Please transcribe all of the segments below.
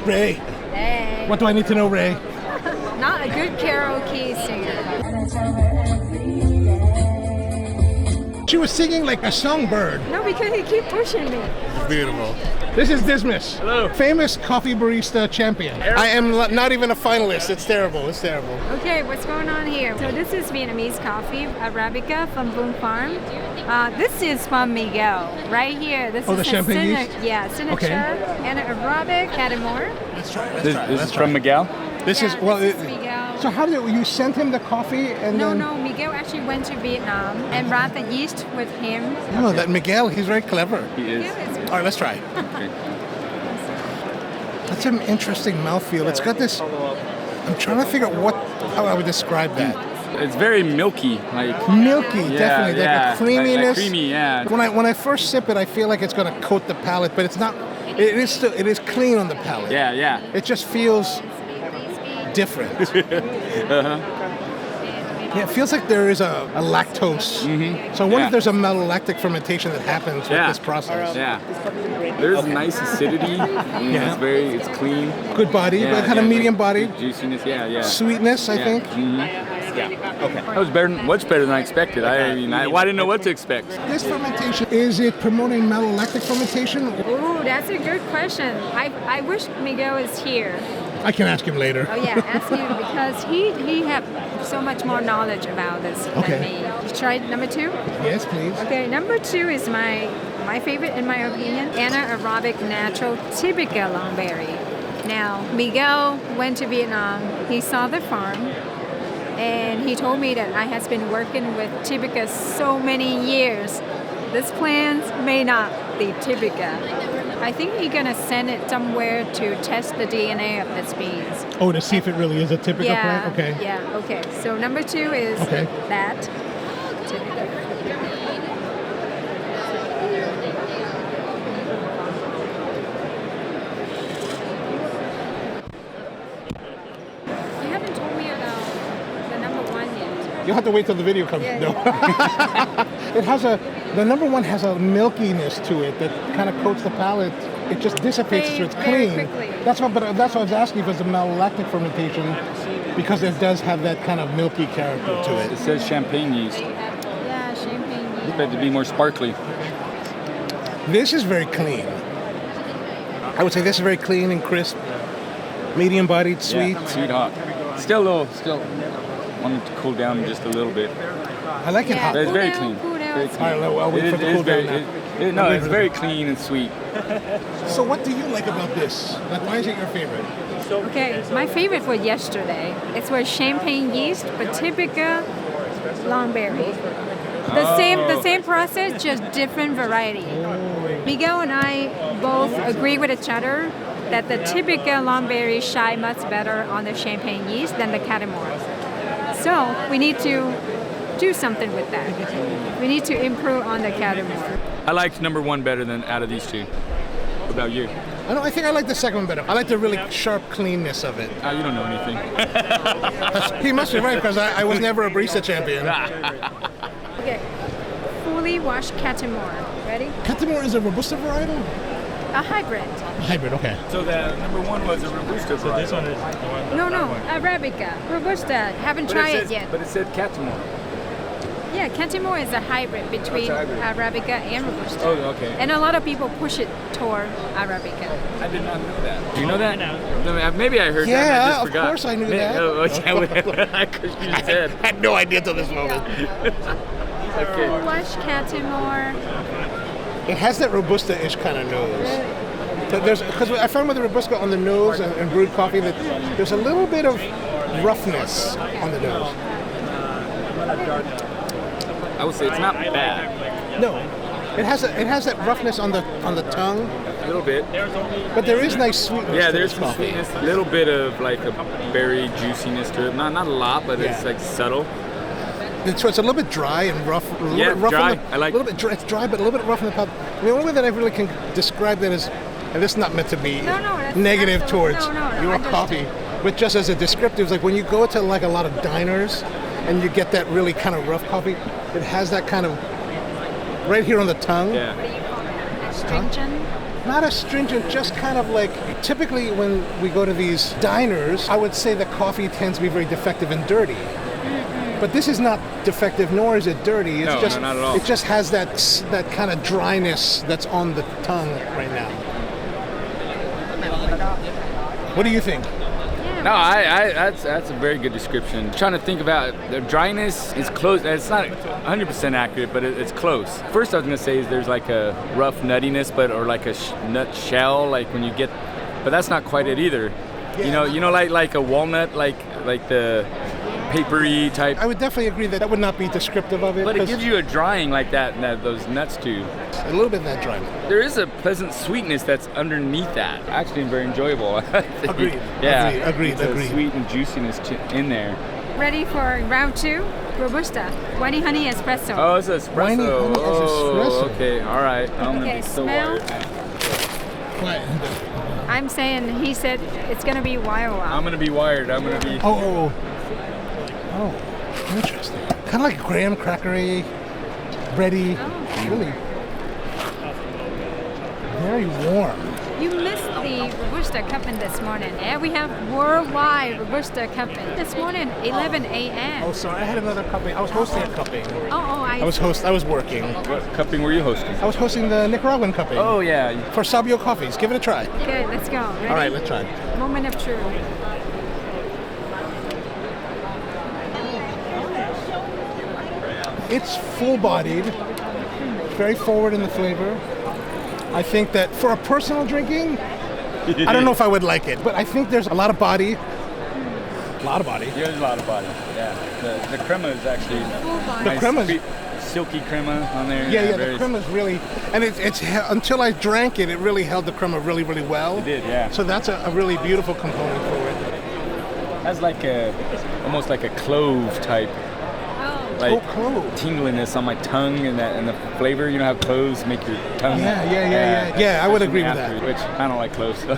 Rae. Hey. What do I need to know, Rae? Not a good karaoke singer. She was singing like a songbird. No, because he keep pushing me. Beautiful. This is Dismas. Hello. Famous coffee barista champion. I am not even a finalist. It's terrible. It's terrible. Okay, what's going on here? So this is Vietnamese coffee, arabica from Boom Farm. This is from Miguel, right here. This is the champagne yeast? Yeah, signature. Okay. And Arabic, Catamore. Let's try. This is from Miguel? This is Miguel. So how did you send him the coffee and then? No, Miguel actually went to Vietnam and brought the yeast with him. No, that Miguel, he's very clever. He is. Yeah, All right, let's try. Okay. That's an interesting mouthfeel. It's got this. I'm trying to figure out how I would describe that. It's very milky, like Milky, yeah, definitely. yeah. Like a creaminess. Like creamy, yeah. When I first sip it, I feel like it's going to coat the palate, but it's not. It is clean on the palate. Yeah. It just feels different. Yeah, it feels like there is a lactose. Mm-hmm. So I wonder if there's a malolactic fermentation that happens with this process. Yeah. There's nice acidity. It's clean. Good body, but kind of medium body. Juiciness, yeah. Sweetness, I think. Mm-hmm. Yeah. Okay. That was much better than I expected. I didn't know what to expect. This fermentation, is it promoting malolactic fermentation? Ooh, that's a good question. I wish Miguel is here. I can ask him later. Oh yeah, ask him because he have so much more knowledge about this than me. You tried number 2? Yes, please. Okay, number 2 is my favorite in my opinion, Arabic Natural Typica Longberry. Now, Miguel went to Vietnam. He saw the farm, and he told me that I has been working with Typica so many years. This plant may not be Typica. I think he's gonna send it somewhere to test the DNA of this beans. Oh, to see if it really is a typical plant? Okay. Yeah, okay. So number 2 is that. Typica. You haven't told me about the number 1 yet. You'll have to wait till the video comes. Yeah, No. The number 1 has a milkiness to it that kind of coats the palate. It just dissipates so it's very clean. quickly. That's what I was asking if it's a malolactic fermentation, because it does have that kind of milky character to It it. says champagne yeast. Yeah, champagne yeast. It's better to be more sparkly. This is very clean. I would say this is very clean and crisp, medium-bodied, sweet. Yeah, sweet hot. Still want it to cool down just a little bit. I like it hot. But it's Cool very down, clean. cool down. Very All clean. right, I'll wait for the cool down now. It's very clean and sweet. So what do you like about this? Like, why is it your favorite? Okay, my favorite for yesterday. It was champagne yeast, but Typica Longberry. The same process, just different variety. Miguel and I both agree with each other that the Typica Longberry shine much better on the champagne yeast than the Catamore. So we need to do something with that. We need to improve on the Catamore. I liked number 1 better than out of these 2. What about you? I think I like the second one better. I like the really sharp cleanness of it. You don't know anything. He must be right, because I was never a barista champion. Okay, fully washed Catamore. Ready? Catamore is a robusta varietal? A hybrid. Hybrid, okay. So the number 1 was a robusta. So this one is No, arabica, robusta. Haven't tried it yet. But it said Catamore. Yeah, Catamore is a hybrid between What's a hybrid? arabica and robusta. Oh, okay. And a lot of people push it toward arabica. I did not know that. Do you know that? No. Maybe I heard that. And I Yeah, just of forgot. course I knew that. Because you said. I had no idea till this moment. Okay. Wash Catamore. It has that robusta-ish kind of nose. Because I found with the robusta on the nose and brewed coffee that there's a little bit of roughness on the nose. I would say it's not bad. No, it has that roughness on the tongue, A little bit. but there is nice sweetness. Yeah, to there's this some coffee. sweetness. A little bit of like a berry juiciness to it. Not a lot, but it's like subtle. So it's a little bit dry and rough. A little bit rough dry. On the, I like a little bit dry. It's dry, but a little bit rough in the palate. The only way that I really can describe that is, and this is not meant to be negative towards your coffee, but just as a descriptive, like when you go to like a lot of diners and you get that really kind of rough coffee, it has that kind of right here on the tongue. Yeah. Astringent. Not as stringent, just kind of like, typically when we go to these diners, I would say the coffee tends to be very defective and dirty. But this is not defective, nor is it dirty. It's just, no, not at all. It just has that kind of dryness that's on the tongue right now. What do you think? No, that's a very good description. Trying to think about the dryness is close. It's not 100% accurate, but it's close. First, I was gonna say is there's like a rough nuttiness, or like a nut shell, like when you get, but that's not quite it either. Yeah. You know, like a walnut, like the papery type. I would definitely agree that would not be descriptive of it. But it gives you a drying like that those nuts do. A little bit of that dryness. There is a pleasant sweetness that's underneath that. Actually, very enjoyable. Agreed. Yeah. Agreed. It's a sweet and juiciness in there. Ready for round 2? Robusta. Winey honey espresso. Oh, it's espresso. Winey honey espresso. Okay, all right. I'm gonna Okay, be so smell. What? I'm saying, he said it's gonna be wild. I'm gonna be wired. I'm gonna be. Oh, interesting. Kind of like graham crackery, bready. Oh. Really very warm. You missed the Robusta cupping this morning. Yeah, we have worldwide Robusta cupping this morning, 11 a.m. Oh, sorry, I had another cupping. I was hosting a cupping. I was working. What cupping were you hosting? I was hosting the Nicaraguan cupping. Oh yeah. For Sabio Coffees. Give it a try. Good, let's go. Ready? All right, let's try. Moment of truth. It's full-bodied, very forward in the flavor. I think that for a personal drinking, I don't know if I would like it, but I think there's a lot of body. A lot of body. There's a lot of body. Yeah. The crema is actually The crema's silky crema on there. Yeah, the crema's really, and it's until I drank it, it really held the crema really, really well. It did, yeah. So that's a really beautiful component for it. Has like almost like a clove type. Like clove. tingliness on my tongue and the flavor. You know how cloves make your tongue. Yeah. I would agree with after, that. Which I don't like cloves. So.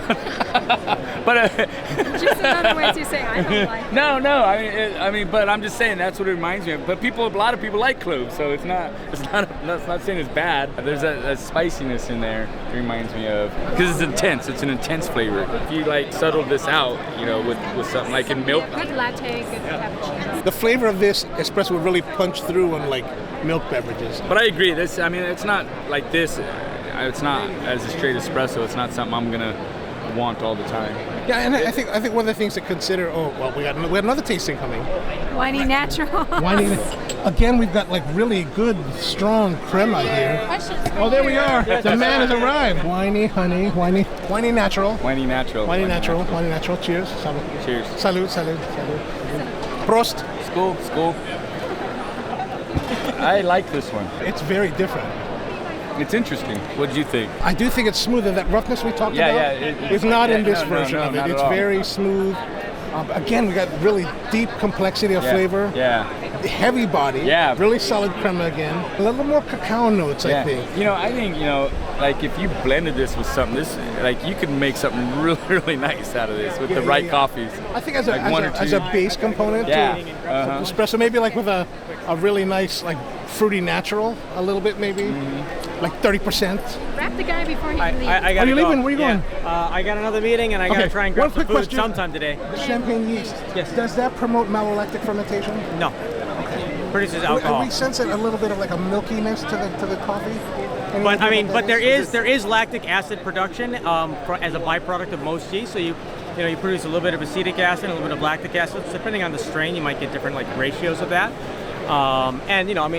But Just another way to say I don't like it. No. I mean, but I'm just saying that's what it reminds me of. But a lot of people like cloves, so it's not saying it's bad. There's a spiciness in there. It reminds me of because it's intense. It's an intense flavor. If you like subtle this out, you know, with something like in milk. Good latte, good cappuccino. The flavor of this espresso would really punch through on like milk beverages. But I agree. It's not like this. It's not as a straight espresso. It's not something I'm gonna want all the time. Yeah, and I think one of the things to consider. Oh, well, we had another tasting coming. Winey natural. Winey. Again, we've got like really good, strong crema here. Oh, there we are. The man has arrived. Winey honey, winey natural. Winey natural. Winey natural. Cheers. Salud. Cheers. Salud. Prost. School. I like this one. It's very different. It's interesting. What do you think? I do think it's smoother. That roughness we talked about is not in this version of it. It's very smooth. Again, we got really deep complexity of flavor. Yeah. Heavy body. Yeah. Really solid crema again. A little more cacao notes, I think. I think, like if you blended this with something, you could make something really, really nice out of this with the right coffees. I think as a base component to espresso, maybe like with a really nice like fruity natural, a little bit maybe, like 30%. Wrap the guy before he leaves. Are you leaving? Where are you going? I got another meeting and I got to try and grab some food sometime today. The champagne yeast. Yes. Does that promote malolactic fermentation? No. Produces alcohol. We sense a little bit of like a milkiness to the coffee. But there is lactic acid production as a byproduct of most yeast. So you produce a little bit of acetic acid, and a little bit of lactic acid. So depending on the strain, you might get different like ratios of that.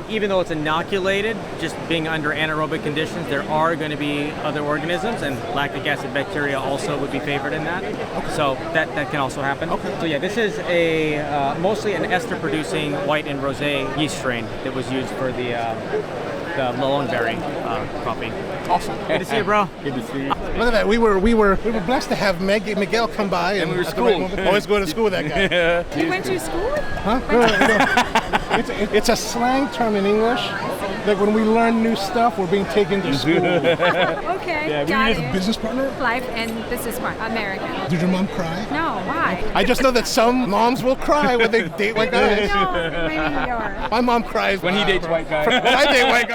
Even though it's inoculated, just being under anaerobic conditions, there are going to be other organisms, and lactic acid bacteria also would be favored in that. Okay. So that can also happen. Okay. So yeah, this is a mostly an ester-producing white and rosé yeast strain that was used for the Lilongberry coffee. Awesome. Good to see you, bro. Good to see you. Look at that. We were blessed to have Miguel come by, and we were school. Always go to school with that guy. You went to school? Huh? No. It's a slang term in English. Like when we learn new stuff, we're being taken to school. Okay. Yeah, got were you a business partner? Life and business partner, American. Did your mom cry? No, why? I just know that some moms will cry when they date white guys. No, maybe yours. My mom cries when he dates white guys. When I date white guys.